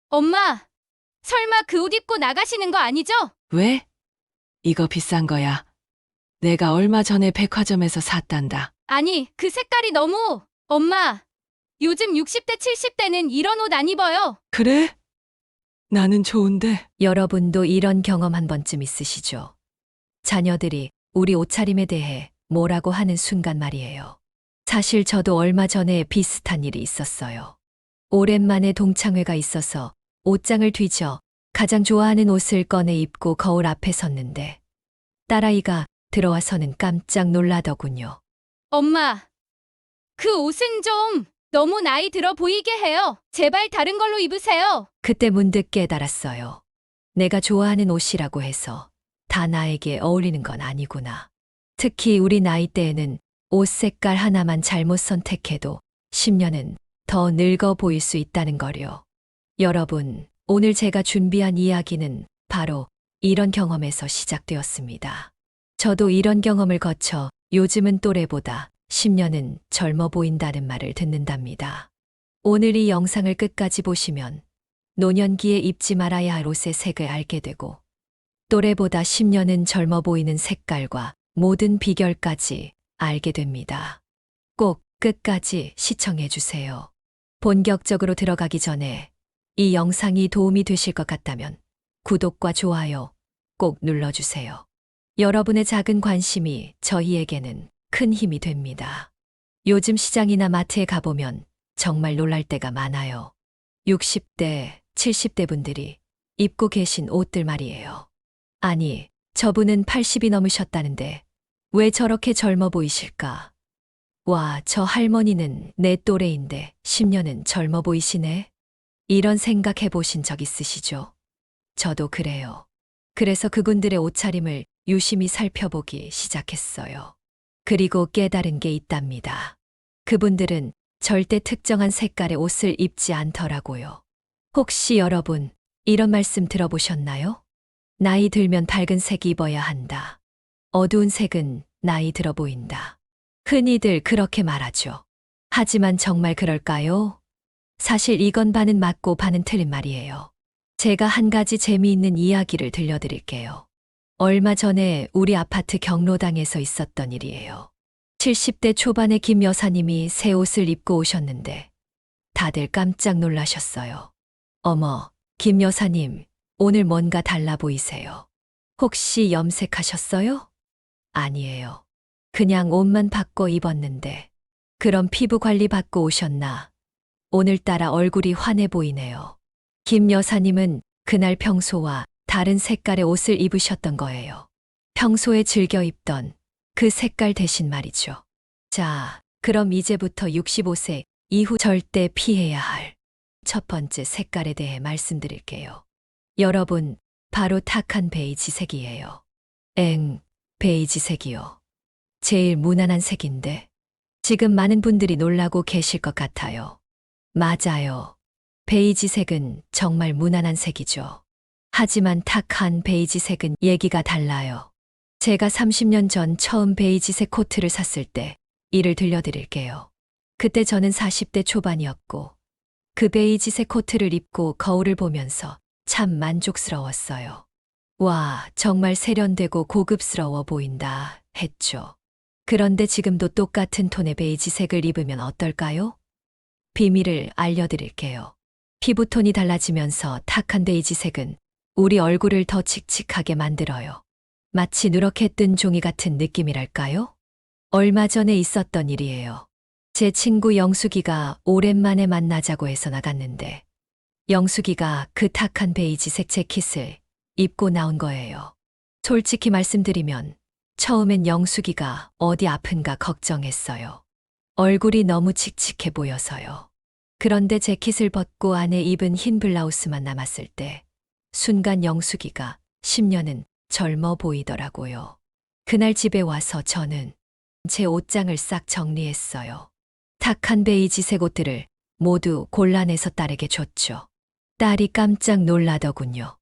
엄마, 설마 그 옷 입고 나가시는 거 아니죠? 왜? 이거 비싼 거야. 내가 얼마 전에 백화점에서 샀단다. 아니, 그 색깔이 너무... 엄마, 요즘 60대, 70대는 이런 옷 안 입어요. 그래? 나는 좋은데. 여러분도 이런 경험 한 번쯤 있으시죠? 자녀들이 우리 옷차림에 대해 뭐라고 하는 순간 말이에요. 사실 저도 얼마 전에 비슷한 일이 있었어요. 오랜만에 동창회가 있어서 옷장을 뒤져 가장 좋아하는 옷을 꺼내 입고 거울 앞에 섰는데 딸아이가 들어와서는 깜짝 놀라더군요. 엄마, 그 옷은 좀 너무 나이 들어 보이게 해요. 제발 다른 걸로 입으세요. 그때 문득 깨달았어요. 내가 좋아하는 옷이라고 해서 다 나에게 어울리는 건 아니구나. 특히 우리 나이대에는 옷 색깔 하나만 잘못 선택해도 10년은 더 늙어 보일 수 있다는 거요. 여러분, 오늘 제가 준비한 이야기는 바로 이런 경험에서 시작되었습니다. 저도 이런 경험을 거쳐 요즘은 또래보다 10년은 젊어 보인다는 말을 듣는답니다. 오늘 이 영상을 끝까지 보시면 노년기에 입지 말아야 할 옷의 색을 알게 되고 또래보다 10년은 젊어 보이는 색깔과 모든 비결까지 알게 됩니다. 꼭 끝까지 시청해 주세요. 본격적으로 들어가기 전에 이 영상이 도움이 되실 것 같다면 구독과 좋아요 꼭 눌러주세요. 여러분의 작은 관심이 저희에게는 큰 힘이 됩니다. 요즘 시장이나 마트에 가보면 정말 놀랄 때가 많아요. 60대, 70대 분들이 입고 계신 옷들 말이에요. 아니, 저분은 80이 넘으셨다는데 왜 저렇게 젊어 보이실까? 와, 저 할머니는 내 또래인데 10년은 젊어 보이시네? 이런 생각해 보신 적 있으시죠? 저도 그래요. 그래서 그분들의 옷차림을 유심히 살펴보기 시작했어요. 그리고 깨달은 게 있답니다. 그분들은 절대 특정한 색깔의 옷을 입지 않더라고요. 혹시 여러분 이런 말씀 들어보셨나요? 나이 들면 밝은 색 입어야 한다. 어두운 색은 나이 들어 보인다. 흔히들 그렇게 말하죠. 하지만 정말 그럴까요? 사실 이건 반은 맞고 반은 틀린 말이에요. 제가 한 가지 재미있는 이야기를 들려드릴게요. 얼마 전에 우리 아파트 경로당에서 있었던 일이에요. 70대 초반의 김 여사님이 새 옷을 입고 오셨는데 다들 깜짝 놀라셨어요. 어머, 김 여사님, 오늘 뭔가 달라 보이세요. 혹시 염색하셨어요? 아니에요. 그냥 옷만 바꿔 입었는데. 그럼 피부 관리 받고 오셨나? 오늘따라 얼굴이 환해 보이네요. 김 여사님은 그날 평소와 다른 색깔의 옷을 입으셨던 거예요. 평소에 즐겨 입던 그 색깔 대신 말이죠. 자, 그럼 이제부터 65세 이후 절대 피해야 할 첫 번째 색깔에 대해 말씀드릴게요. 여러분, 바로 탁한 베이지색이에요. 베이지색이요. 제일 무난한 색인데 지금 많은 분들이 놀라고 계실 것 같아요. 맞아요. 베이지색은 정말 무난한 색이죠. 하지만 탁한 베이지색은 얘기가 달라요. 제가 30년 전 처음 베이지색 코트를 샀을 때 이를 들려드릴게요. 그때 저는 40대 초반이었고 그 베이지색 코트를 입고 거울을 보면서 참 만족스러웠어요. 와, 정말 세련되고 고급스러워 보인다 했죠. 그런데 지금도 똑같은 톤의 베이지색을 입으면 어떨까요? 비밀을 알려드릴게요. 피부톤이 달라지면서 탁한 베이지색은 우리 얼굴을 더 칙칙하게 만들어요. 마치 누렇게 뜬 종이 같은 느낌이랄까요? 얼마 전에 있었던 일이에요. 제 친구 영숙이가 오랜만에 만나자고 해서 나갔는데 영숙이가 그 탁한 베이지색 재킷을 입고 나온 거예요. 솔직히 말씀드리면 처음엔 영숙이가 어디 아픈가 걱정했어요. 얼굴이 너무 칙칙해 보여서요. 그런데 재킷을 벗고 안에 입은 흰 블라우스만 남았을 때 순간 영숙이가 10년은 젊어 보이더라고요. 그날 집에 와서 저는 제 옷장을 싹 정리했어요. 탁한 베이지색 옷들을 모두 골라내서 딸에게 줬죠. 딸이 깜짝 놀라더군요.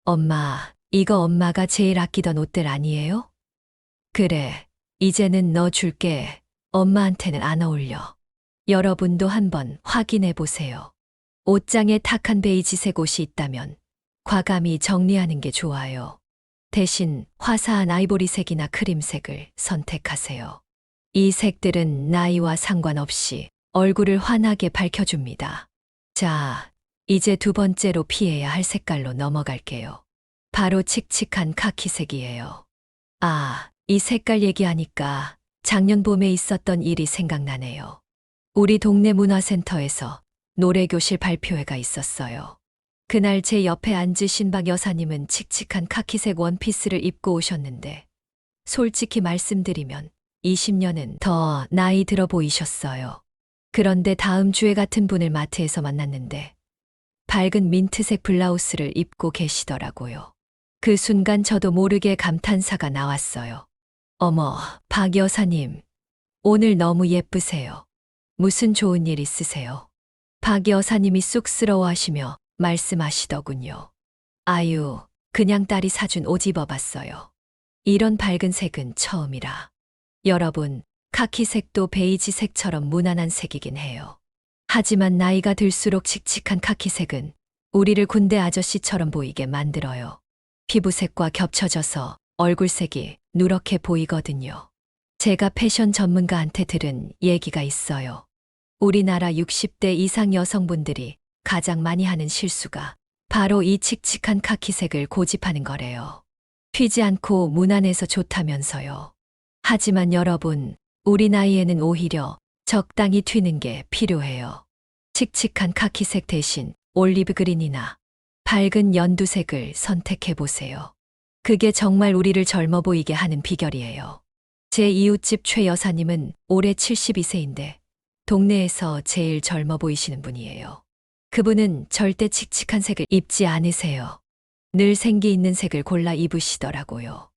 엄마, 이거 엄마가 제일 아끼던 옷들 아니에요? 그래, 이제는 너 줄게. 엄마한테는 안 어울려. 여러분도 한번 확인해 보세요. 옷장에 탁한 베이지색 옷이 있다면 과감히 정리하는 게 좋아요. 대신 화사한 아이보리색이나 크림색을 선택하세요. 이 색들은 나이와 상관없이 얼굴을 환하게 밝혀줍니다. 자, 이제 두 번째로 피해야 할 색깔로 넘어갈게요. 바로 칙칙한 카키색이에요. 아, 이 색깔 얘기하니까 작년 봄에 있었던 일이 생각나네요. 우리 동네 문화센터에서 노래교실 발표회가 있었어요. 그날 제 옆에 앉으신 박 여사님은 칙칙한 카키색 원피스를 입고 오셨는데, 솔직히 말씀드리면 20년은 더 나이 들어 보이셨어요. 그런데 다음 주에 같은 분을 마트에서 만났는데, 밝은 민트색 블라우스를 입고 계시더라고요. 그 순간 저도 모르게 감탄사가 나왔어요. 어머, 박 여사님, 오늘 너무 예쁘세요. 무슨 좋은 일 있으세요? 박 여사님이 쑥스러워 하시며 말씀하시더군요. 아유, 그냥 딸이 사준 옷 입어봤어요. 이런 밝은 색은 처음이라. 여러분, 카키색도 베이지색처럼 무난한 색이긴 해요. 하지만 나이가 들수록 칙칙한 카키색은 우리를 군대 아저씨처럼 보이게 만들어요. 피부색과 겹쳐져서 얼굴색이 누렇게 보이거든요. 제가 패션 전문가한테 들은 얘기가 있어요. 우리나라 60대 이상 여성분들이 가장 많이 하는 실수가 바로 이 칙칙한 카키색을 고집하는 거래요. 튀지 않고 무난해서 좋다면서요. 하지만 여러분, 우리 나이에는 오히려 적당히 튀는 게 필요해요. 칙칙한 카키색 대신 올리브 그린이나 밝은 연두색을 선택해 보세요. 그게 정말 우리를 젊어 보이게 하는 비결이에요. 제 이웃집 최 여사님은 올해 72세인데 동네에서 제일 젊어 보이시는 분이에요. 그분은 절대 칙칙한 색을 입지 않으세요. 늘 생기 있는 색을 골라 입으시더라고요.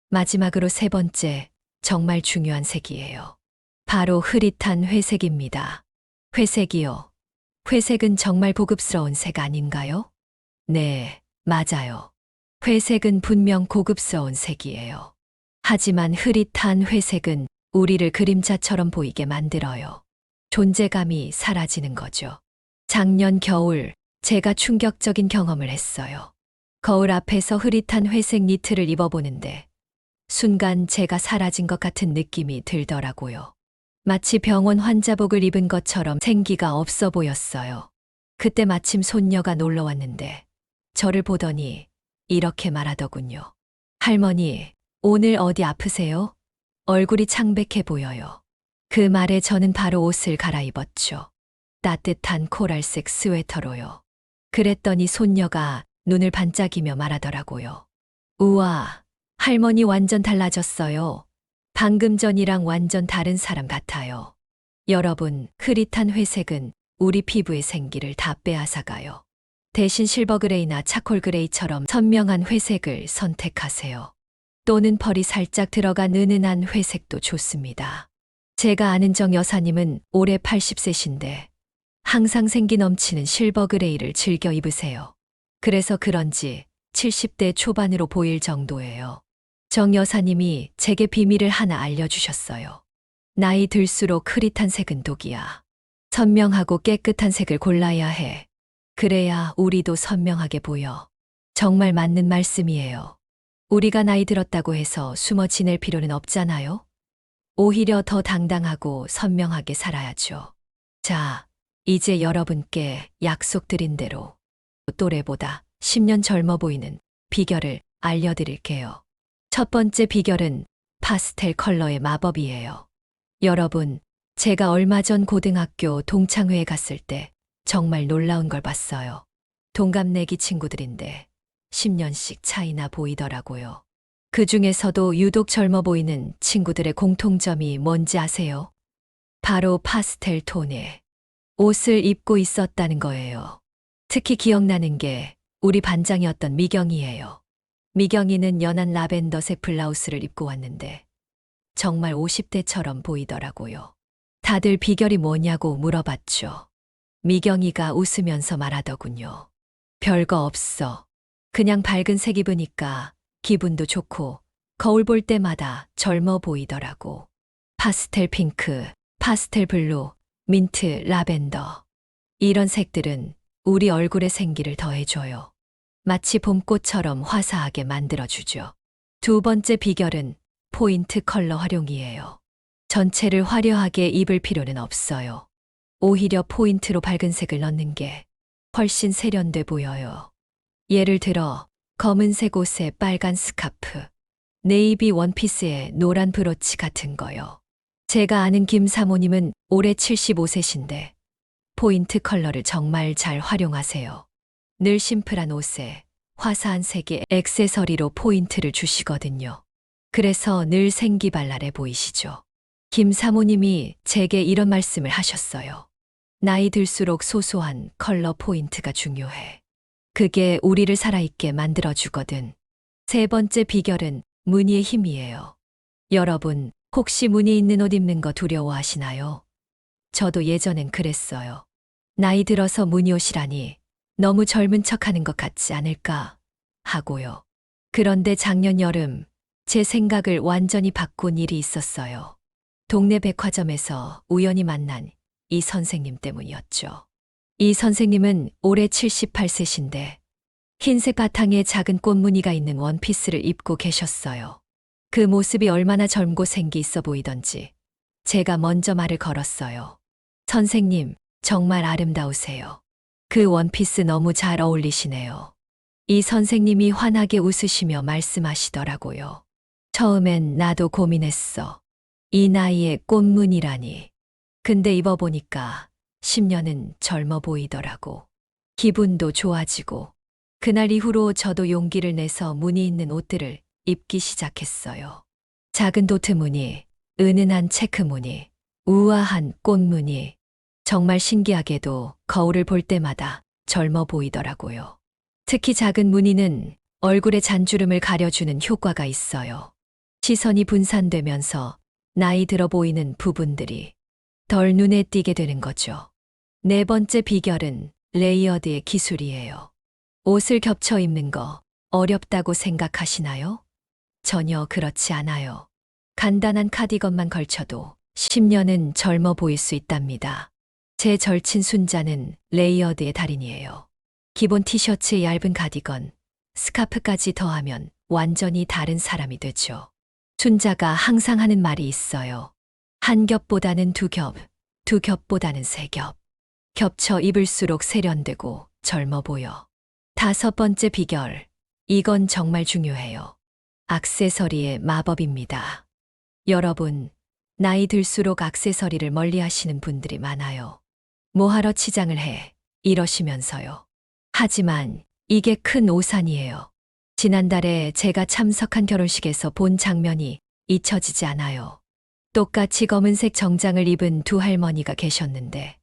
마지막으로 세 번째, 정말 중요한 색이에요. 바로 흐릿한 회색입니다. 회색이요. 회색은 정말 고급스러운 색 아닌가요? 네, 맞아요. 회색은 분명 고급스러운 색이에요. 하지만 흐릿한 회색은 우리를 그림자처럼 보이게 만들어요. 존재감이 사라지는 거죠. 작년 겨울, 제가 충격적인 경험을 했어요. 거울 앞에서 흐릿한 회색 니트를 입어보는데 순간 제가 사라진 것 같은 느낌이 들더라고요. 마치 병원 환자복을 입은 것처럼 생기가 없어 보였어요. 그때 마침 손녀가 놀러 왔는데 저를 보더니 이렇게 말하더군요. 할머니, 오늘 어디 아프세요? 얼굴이 창백해 보여요. 그 말에 저는 바로 옷을 갈아입었죠. 따뜻한 코랄색 스웨터로요. 그랬더니 손녀가 눈을 반짝이며 말하더라고요. 우와, 할머니 완전 달라졌어요. 방금 전이랑 완전 다른 사람 같아요. 여러분, 흐릿한 회색은 우리 피부의 생기를 다 빼앗아가요. 대신 실버 그레이나 차콜 그레이처럼 선명한 회색을 선택하세요. 또는 펄이 살짝 들어간 은은한 회색도 좋습니다. 제가 아는 정 여사님은 올해 80세신데 항상 생기 넘치는 실버 그레이를 즐겨 입으세요. 그래서 그런지 70대 초반으로 보일 정도예요. 정 여사님이 제게 비밀을 하나 알려주셨어요. 나이 들수록 흐릿한 색은 독이야. 선명하고 깨끗한 색을 골라야 해. 그래야 우리도 선명하게 보여. 정말 맞는 말씀이에요. 우리가 나이 들었다고 해서 숨어 지낼 필요는 없잖아요? 오히려 더 당당하고 선명하게 살아야죠. 자, 이제 여러분께 약속드린 대로 또래보다 10년 젊어 보이는 비결을 알려드릴게요. 첫 번째 비결은 파스텔 컬러의 마법이에요. 여러분, 제가 얼마 전 고등학교 동창회에 갔을 때 정말 놀라운 걸 봤어요. 동갑내기 친구들인데 10년씩 차이나 보이더라고요. 그 중에서도 유독 젊어 보이는 친구들의 공통점이 뭔지 아세요? 바로 파스텔 톤의 옷을 입고 있었다는 거예요. 특히 기억나는 게 우리 반장이었던 미경이에요. 미경이는 연한 라벤더색 블라우스를 입고 왔는데 정말 50대처럼 보이더라고요. 다들 비결이 뭐냐고 물어봤죠. 미경이가 웃으면서 말하더군요. 별거 없어. 그냥 밝은 색 입으니까 기분도 좋고 거울 볼 때마다 젊어 보이더라고. 파스텔 핑크, 파스텔 블루, 민트, 라벤더. 이런 색들은 우리 얼굴에 생기를 더해줘요. 마치 봄꽃처럼 화사하게 만들어주죠. 두 번째 비결은 포인트 컬러 활용이에요. 전체를 화려하게 입을 필요는 없어요. 오히려 포인트로 밝은 색을 넣는 게 훨씬 세련돼 보여요. 예를 들어 검은색 옷에 빨간 스카프, 네이비 원피스에 노란 브로치 같은 거요. 제가 아는 김 사모님은 올해 75세신데 포인트 컬러를 정말 잘 활용하세요. 늘 심플한 옷에 화사한 색의 액세서리로 포인트를 주시거든요. 그래서 늘 생기발랄해 보이시죠. 김 사모님이 제게 이런 말씀을 하셨어요. 나이 들수록 소소한 컬러 포인트가 중요해. 그게 우리를 살아있게 만들어주거든. 세 번째 비결은 무늬의 힘이에요. 여러분, 혹시 무늬 있는 옷 입는 거 두려워하시나요? 저도 예전엔 그랬어요. 나이 들어서 무늬 옷이라니 너무 젊은 척 하는 것 같지 않을까 하고요. 그런데 작년 여름 제 생각을 완전히 바꾼 일이 있었어요. 동네 백화점에서 우연히 만난 이 선생님 때문이었죠. 이 선생님은 올해 78세신데 흰색 바탕에 작은 꽃무늬가 있는 원피스를 입고 계셨어요. 그 모습이 얼마나 젊고 생기 있어 보이던지 제가 먼저 말을 걸었어요. 선생님, 정말 아름다우세요. 그 원피스 너무 잘 어울리시네요. 이 선생님이 환하게 웃으시며 말씀하시더라고요. 처음엔 나도 고민했어. 이 나이에 꽃무늬라니. 근데 입어보니까 10년은 젊어 보이더라고. 기분도 좋아지고. 그날 이후로 저도 용기를 내서 무늬 있는 옷들을 입기 시작했어요. 작은 도트 무늬, 은은한 체크 무늬, 우아한 꽃 무늬. 정말 신기하게도 거울을 볼 때마다 젊어 보이더라고요. 특히 작은 무늬는 얼굴의 잔주름을 가려주는 효과가 있어요. 시선이 분산되면서 나이 들어 보이는 부분들이 덜 눈에 띄게 되는 거죠. 네 번째 비결은 레이어드의 기술이에요. 옷을 겹쳐 입는 거 어렵다고 생각하시나요? 전혀 그렇지 않아요. 간단한 카디건만 걸쳐도 10년은 젊어 보일 수 있답니다. 제 절친 순자는 레이어드의 달인이에요. 기본 티셔츠에 얇은 가디건, 스카프까지 더하면 완전히 다른 사람이 되죠. 순자가 항상 하는 말이 있어요. 한 겹보다는 두 겹, 두 겹보다는 세 겹. 겹쳐 입을수록 세련되고 젊어 보여. 다섯 번째 비결. 이건 정말 중요해요. 액세서리의 마법입니다. 여러분, 나이 들수록 액세서리를 멀리 하시는 분들이 많아요. 뭐하러 치장을 해? 이러시면서요. 하지만 이게 큰 오산이에요. 지난달에 제가 참석한 결혼식에서 본 장면이 잊혀지지 않아요. 똑같이 검은색 정장을 입은 두 할머니가 계셨는데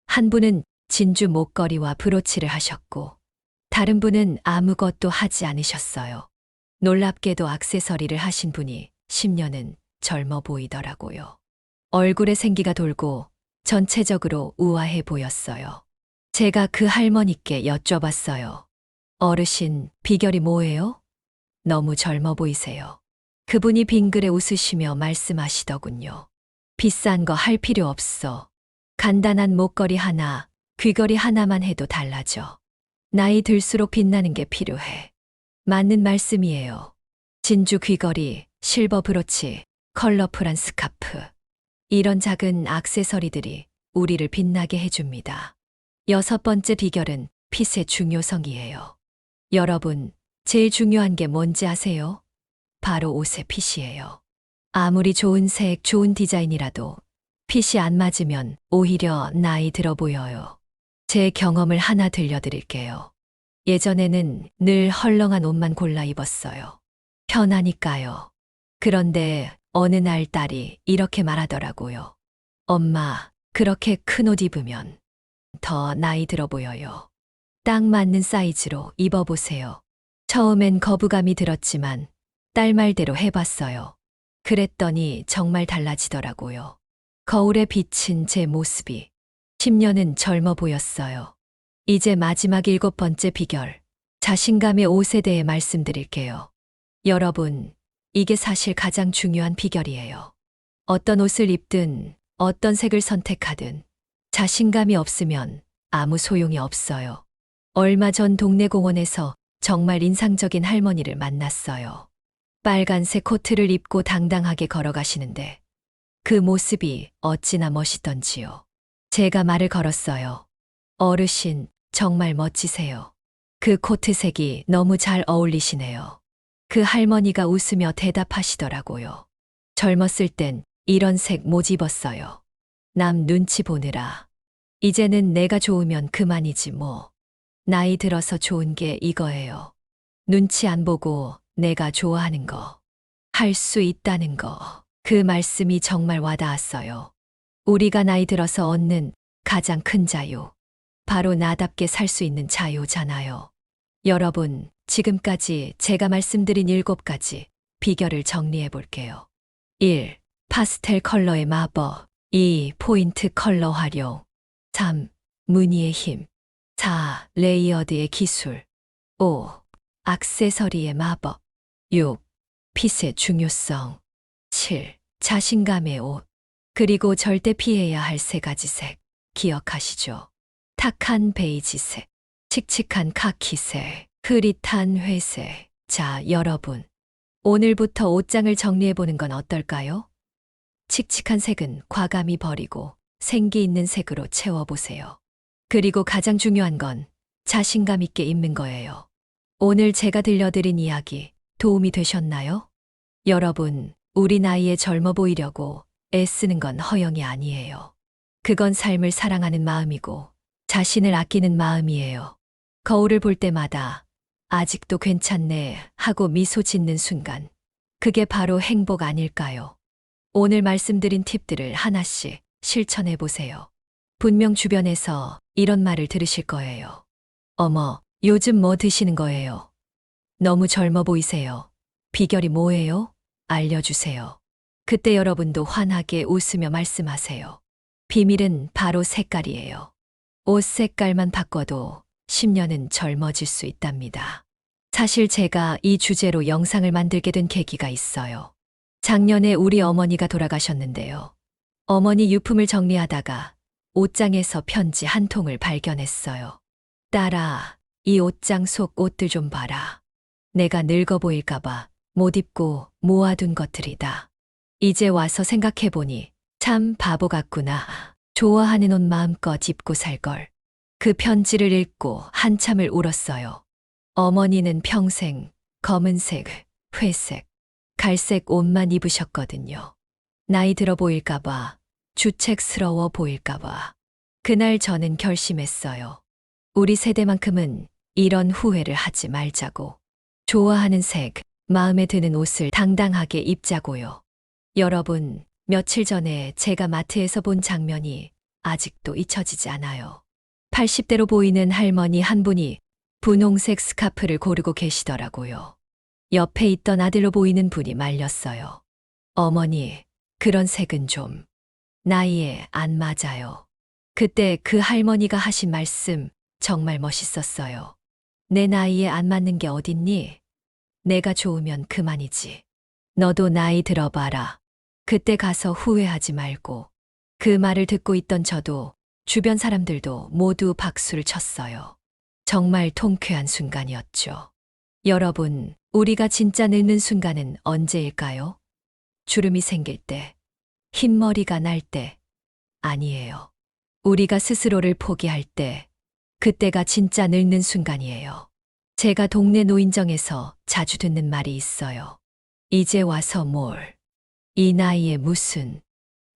한 분은 진주 목걸이와 브로치를 하셨고 다른 분은 아무것도 하지 않으셨어요. 놀랍게도 액세서리를 하신 분이 10년은 젊어 보이더라고요. 얼굴에 생기가 돌고 전체적으로 우아해 보였어요. 제가 그 할머니께 여쭤봤어요. 어르신, 비결이 뭐예요? 너무 젊어 보이세요. 그분이 빙그레 웃으시며 말씀하시더군요. 비싼 거 할 필요 없어. 간단한 목걸이 하나, 귀걸이 하나만 해도 달라져. 나이 들수록 빛나는 게 필요해. 맞는 말씀이에요. 진주 귀걸이, 실버 브로치, 컬러풀한 스카프. 이런 작은 액세서리들이 우리를 빛나게 해줍니다. 여섯 번째 비결은 핏의 중요성이에요. 여러분, 제일 중요한 게 뭔지 아세요? 바로 옷의 핏이에요. 아무리 좋은 색, 좋은 디자인이라도 핏이 안 맞으면 오히려 나이 들어 보여요. 제 경험을 하나 들려드릴게요. 예전에는 늘 헐렁한 옷만 골라 입었어요. 편하니까요. 그런데 어느 날 딸이 이렇게 말하더라고요. 엄마, 그렇게 큰 옷 입으면 더 나이 들어 보여요. 딱 맞는 사이즈로 입어보세요. 처음엔 거부감이 들었지만 딸 말대로 해봤어요. 그랬더니 정말 달라지더라고요. 거울에 비친 제 모습이 10년은 젊어 보였어요. 이제 마지막 일곱 번째 비결, 자신감의 옷에 대해 말씀드릴게요. 여러분, 이게 사실 가장 중요한 비결이에요. 어떤 옷을 입든 어떤 색을 선택하든 자신감이 없으면 아무 소용이 없어요. 얼마 전 동네 공원에서 정말 인상적인 할머니를 만났어요. 빨간색 코트를 입고 당당하게 걸어가시는데 그 모습이 어찌나 멋있던지요. 제가 말을 걸었어요. 어르신, 정말 멋지세요. 그 코트색이 너무 잘 어울리시네요. 그 할머니가 웃으며 대답하시더라고요. 젊었을 땐 이런 색 못 입었어요. 남 눈치 보느라. 이제는 내가 좋으면 그만이지 뭐. 나이 들어서 좋은 게 이거예요. 눈치 안 보고 내가 좋아하는 거. 할 수 있다는 거. 그 말씀이 정말 와닿았어요. 우리가 나이 들어서 얻는 가장 큰 자유. 바로 나답게 살 수 있는 자유잖아요. 여러분, 지금까지 제가 말씀드린 7가지 비결을 정리해 볼게요. 1. 파스텔 컬러의 마법. 2. 포인트 컬러 활용. 3. 무늬의 힘. 4. 레이어드의 기술. 5. 액세서리의 마법. 6. 핏의 중요성. 7. 자신감의 옷. 그리고 절대 피해야 할 3가지 색. 기억하시죠? 탁한 베이지색, 칙칙한 카키색, 흐릿한 회색. 자, 여러분. 오늘부터 옷장을 정리해보는 건 어떨까요? 칙칙한 색은 과감히 버리고 생기 있는 색으로 채워보세요. 그리고 가장 중요한 건 자신감 있게 입는 거예요. 오늘 제가 들려드린 이야기 도움이 되셨나요? 여러분, 우리 나이에 젊어 보이려고 애쓰는 건 허영이 아니에요. 그건 삶을 사랑하는 마음이고 자신을 아끼는 마음이에요. 거울을 볼 때마다 아직도 괜찮네 하고 미소 짓는 순간, 그게 바로 행복 아닐까요? 오늘 말씀드린 팁들을 하나씩 실천해 보세요. 분명 주변에서 이런 말을 들으실 거예요. 어머, 요즘 뭐 드시는 거예요? 너무 젊어 보이세요. 비결이 뭐예요? 알려주세요. 그때 여러분도 환하게 웃으며 말씀하세요. 비밀은 바로 색깔이에요. 옷 색깔만 바꿔도 10년은 젊어질 수 있답니다. 사실 제가 이 주제로 영상을 만들게 된 계기가 있어요. 작년에 우리 어머니가 돌아가셨는데요. 어머니 유품을 정리하다가 옷장에서 편지 한 통을 발견했어요. 딸아, 이 옷장 속 옷들 좀 봐라. 내가 늙어 보일까봐 못 입고 모아둔 것들이다. 이제 와서 생각해보니 참 바보 같구나. 좋아하는 옷 마음껏 입고 살걸. 그 편지를 읽고 한참을 울었어요. 어머니는 평생 검은색, 회색, 갈색 옷만 입으셨거든요. 나이 들어 보일까봐, 주책스러워 보일까봐. 그날 저는 결심했어요. 우리 세대만큼은 이런 후회를 하지 말자고. 좋아하는 색, 마음에 드는 옷을 당당하게 입자고요. 여러분, 며칠 전에 제가 마트에서 본 장면이 아직도 잊혀지지 않아요. 80대로 보이는 할머니 한 분이 분홍색 스카프를 고르고 계시더라고요. 옆에 있던 아들로 보이는 분이 말렸어요. 어머니, 그런 색은 좀 나이에 안 맞아요. 그때 그 할머니가 하신 말씀 정말 멋있었어요. 내 나이에 안 맞는 게 어딨니? 내가 좋으면 그만이지. 너도 나이 들어봐라. 그때 가서 후회하지 말고. 그 말을 듣고 있던 저도, 주변 사람들도 모두 박수를 쳤어요. 정말 통쾌한 순간이었죠. 여러분, 우리가 진짜 늙는 순간은 언제일까요? 주름이 생길 때, 흰머리가 날 때, 아니에요. 우리가 스스로를 포기할 때, 그때가 진짜 늙는 순간이에요. 제가 동네 노인정에서 자주 듣는 말이 있어요. 이제 와서 뭘. 이 나이에 무슨.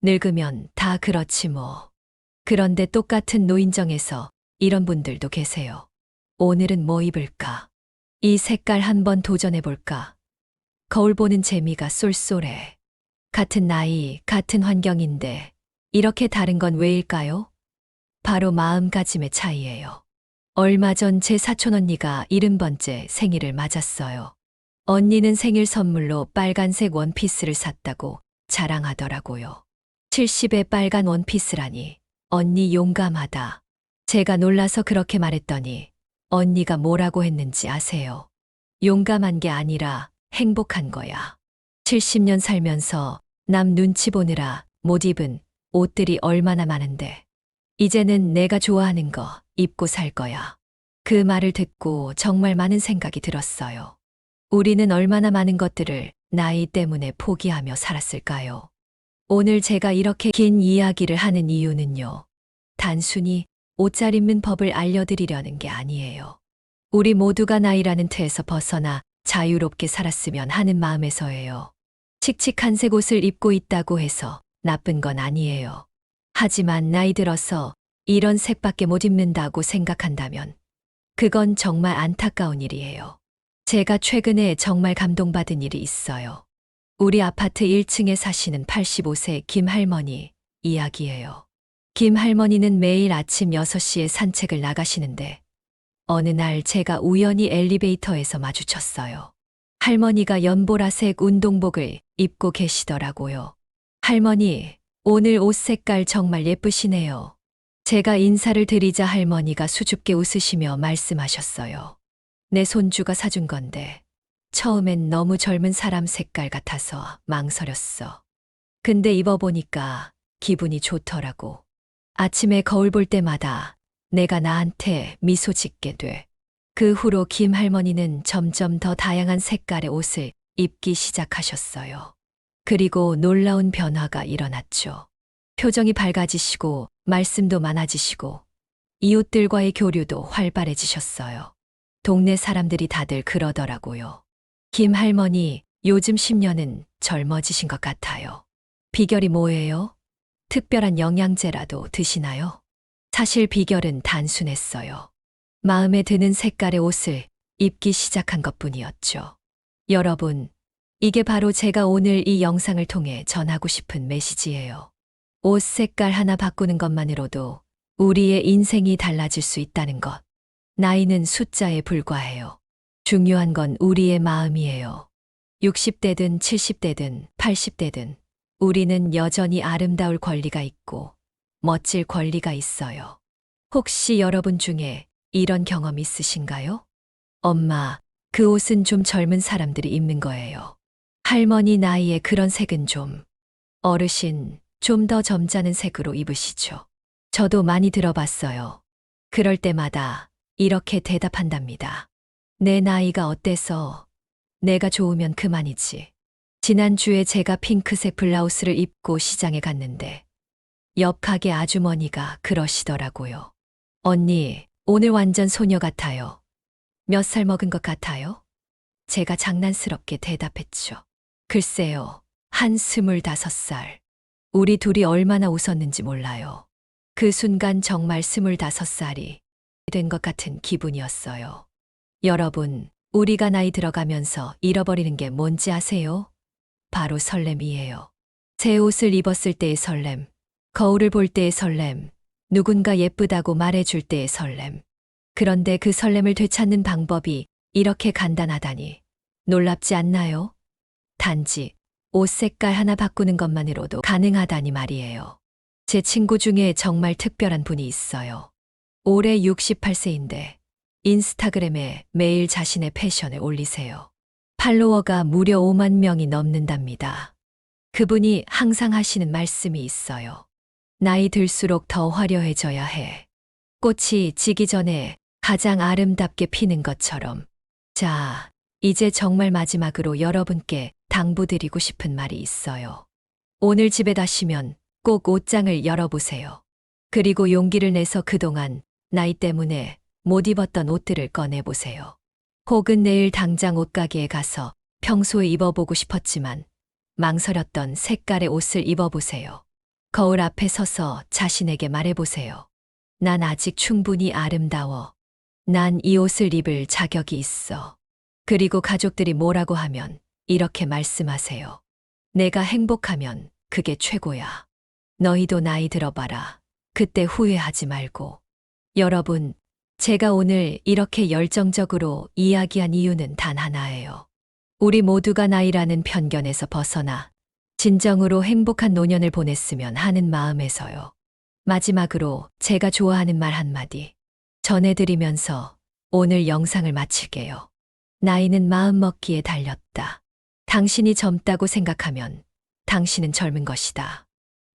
늙으면 다 그렇지 뭐. 그런데 똑같은 노인정에서 이런 분들도 계세요. 오늘은 뭐 입을까? 이 색깔 한번 도전해볼까? 거울 보는 재미가 쏠쏠해. 같은 나이, 같은 환경인데 이렇게 다른 건 왜일까요? 바로 마음가짐의 차이예요. 얼마 전 제 사촌 언니가 70번째 생일을 맞았어요. 언니는 생일 선물로 빨간색 원피스를 샀다고 자랑하더라고요. 70의 빨간 원피스라니, 언니 용감하다. 제가 놀라서 그렇게 말했더니 언니가 뭐라고 했는지 아세요? 용감한 게 아니라 행복한 거야. 70년 살면서 남 눈치 보느라 못 입은 옷들이 얼마나 많은데, 이제는 내가 좋아하는 거, 입고 살 거야. 그 말을 듣고 정말 많은 생각이 들었어요. 우리는 얼마나 많은 것들을 나이 때문에 포기하며 살았을까요? 오늘 제가 이렇게 긴 이야기를 하는 이유는요. 단순히 옷잘 입는 법을 알려드리려는 게 아니에요. 우리 모두가 나이라는 틀에서 벗어나 자유롭게 살았으면 하는 마음에서예요. 칙칙한 색 옷을 입고 있다고 해서 나쁜 건 아니에요. 하지만 나이 들어서 이런 색밖에 못 입는다고 생각한다면 그건 정말 안타까운 일이에요. 제가 최근에 정말 감동받은 일이 있어요. 우리 아파트 1층에 사시는 85세 김 할머니 이야기예요. 김 할머니는 매일 아침 6시에 산책을 나가시는데 어느 날 제가 우연히 엘리베이터에서 마주쳤어요. 할머니가 연보라색 운동복을 입고 계시더라고요. 할머니, 오늘 옷 색깔 정말 예쁘시네요. 제가 인사를 드리자 할머니가 수줍게 웃으시며 말씀하셨어요. 내 손주가 사준 건데 처음엔 너무 젊은 사람 색깔 같아서 망설였어. 근데 입어보니까 기분이 좋더라고. 아침에 거울 볼 때마다 내가 나한테 미소 짓게 돼. 그 후로 김 할머니는 점점 더 다양한 색깔의 옷을 입기 시작하셨어요. 그리고 놀라운 변화가 일어났죠. 표정이 밝아지시고 말씀도 많아지시고 이웃들과의 교류도 활발해지셨어요. 동네 사람들이 다들 그러더라고요. 김 할머니, 요즘 10년은 젊어지신 것 같아요. 비결이 뭐예요? 특별한 영양제라도 드시나요? 사실 비결은 단순했어요. 마음에 드는 색깔의 옷을 입기 시작한 것뿐이었죠. 여러분, 이게 바로 제가 오늘 이 영상을 통해 전하고 싶은 메시지예요. 옷 색깔 하나 바꾸는 것만으로도 우리의 인생이 달라질 수 있다는 것. 나이는 숫자에 불과해요. 중요한 건 우리의 마음이에요. 60대든 70대든 80대든 우리는 여전히 아름다울 권리가 있고 멋질 권리가 있어요. 혹시 여러분 중에 이런 경험 있으신가요? 엄마, 그 옷은 좀 젊은 사람들이 입는 거예요. 할머니 나이에 그런 색은 좀. 어르신, 좀 더 점잖은 색으로 입으시죠. 저도 많이 들어봤어요. 그럴 때마다 이렇게 대답한답니다. 내 나이가 어때서 내가 좋으면 그만이지. 지난주에 제가 핑크색 블라우스를 입고 시장에 갔는데 옆 가게 아주머니가 그러시더라고요. 언니, 오늘 완전 소녀 같아요. 몇 살 먹은 것 같아요? 제가 장난스럽게 대답했죠. 글쎄요, 한 25살. 우리 둘이 얼마나 웃었는지 몰라요. 그 순간 정말 25살이 된 것 같은 기분이었어요. 여러분, 우리가 나이 들어가면서 잃어버리는 게 뭔지 아세요? 바로 설렘이에요. 새 옷을 입었을 때의 설렘, 거울을 볼 때의 설렘, 누군가 예쁘다고 말해줄 때의 설렘. 그런데 그 설렘을 되찾는 방법이 이렇게 간단하다니 놀랍지 않나요? 단지 옷 색깔 하나 바꾸는 것만으로도 가능하다니 말이에요. 제 친구 중에 정말 특별한 분이 있어요. 올해 68세인데 인스타그램에 매일 자신의 패션을 올리세요. 팔로워가 무려 5만 명이 넘는답니다. 그분이 항상 하시는 말씀이 있어요. 나이 들수록 더 화려해져야 해. 꽃이 지기 전에 가장 아름답게 피는 것처럼. 자, 이제 정말 마지막으로 여러분께 당부드리고 싶은 말이 있어요. 오늘 집에 가시면 꼭 옷장을 열어보세요. 그리고 용기를 내서 그동안 나이 때문에 못 입었던 옷들을 꺼내보세요. 혹은 내일 당장 옷가게에 가서 평소에 입어보고 싶었지만 망설였던 색깔의 옷을 입어보세요. 거울 앞에 서서 자신에게 말해보세요. 난 아직 충분히 아름다워. 난 이 옷을 입을 자격이 있어. 그리고 가족들이 뭐라고 하면 이렇게 말씀하세요. 내가 행복하면 그게 최고야. 너희도 나이 들어봐라. 그때 후회하지 말고. 여러분, 제가 오늘 이렇게 열정적으로 이야기한 이유는 단 하나예요. 우리 모두가 나이라는 편견에서 벗어나 진정으로 행복한 노년을 보냈으면 하는 마음에서요. 마지막으로 제가 좋아하는 말 한마디 전해드리면서 오늘 영상을 마칠게요. 나이는 마음 먹기에 달렸다. 당신이 젊다고 생각하면 당신은 젊은 것이다.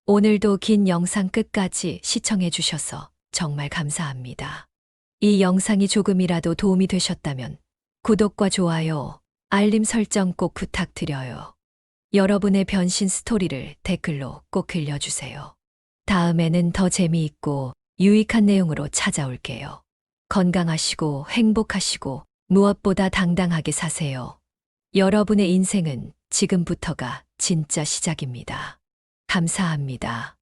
오늘도 긴 영상 끝까지 시청해 주셔서 정말 감사합니다. 이 영상이 조금이라도 도움이 되셨다면 구독과 좋아요, 알림 설정 꼭 부탁드려요. 여러분의 변신 스토리를 댓글로 꼭 들려주세요. 다음에는 더 재미있고 유익한 내용으로 찾아올게요. 건강하시고 행복하시고 무엇보다 당당하게 사세요. 여러분의 인생은 지금부터가 진짜 시작입니다. 감사합니다.